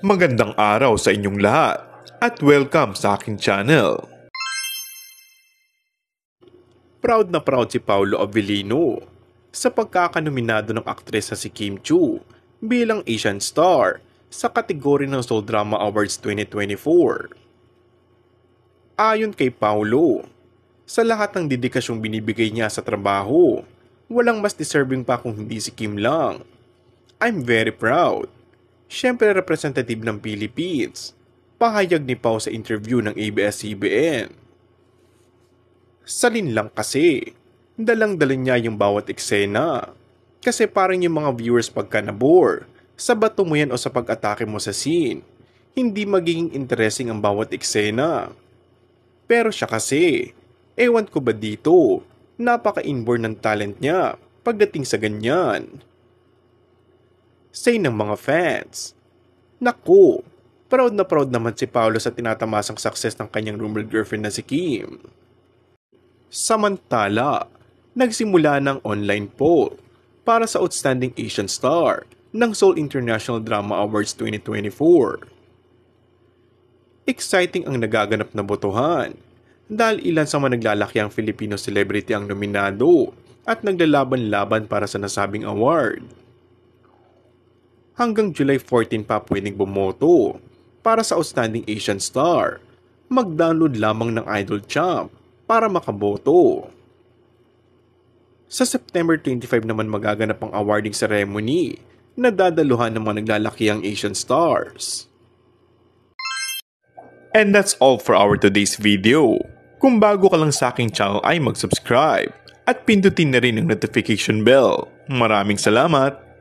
Magandang araw sa inyong lahat at welcome sa aking channel. Proud na proud si Paolo Avellino sa pagkakanominado ng aktres na si Kim Chiu bilang Asian Star sa kategorya ng Seoul Drama Awards 2024. Ayon kay Paolo, sa lahat ng dedikasyong binibigay niya sa trabaho, walang mas deserving pa kung hindi si Kim lang. I'm very proud. Siyempre representative ng Philippines, pahayag ni Pao sa interview ng ABS-CBN. Salin lang kasi, dalang-dala niya yung bawat eksena. Kasi parang yung mga viewers pagka nabore, sa bato mo yan o sa pag-atake mo sa scene, hindi magiging interesting ang bawat eksena. Pero siya kasi, ewan ko ba dito, napaka-inborn ng talent niya pagdating sa ganyan. Say ng mga fans. Naku, proud na proud naman si Paolo sa tinatamasang success ng kanyang rumored girlfriend na si Kim. Samantala, nagsimula ng online poll para sa Outstanding Asian Star ng Seoul International Drama Awards 2024. Exciting ang nagaganap na botohan dahil ilan sa mga naglalakiang Filipino celebrity ang nominado at naglalaban-laban para sa nasabing award. Hanggang July 14 pa pwedeng bumoto para sa Outstanding Asian Star. Mag-download lamang ng Idol Champ para makaboto. Sa September 25 naman magaganap ang awarding ceremony na dadaluhan ng mga naglalakiang Asian Stars. And that's all for our today's video. Kung bago ka lang sa aking channel ay mag-subscribe at pindutin na rin ang notification bell. Maraming salamat!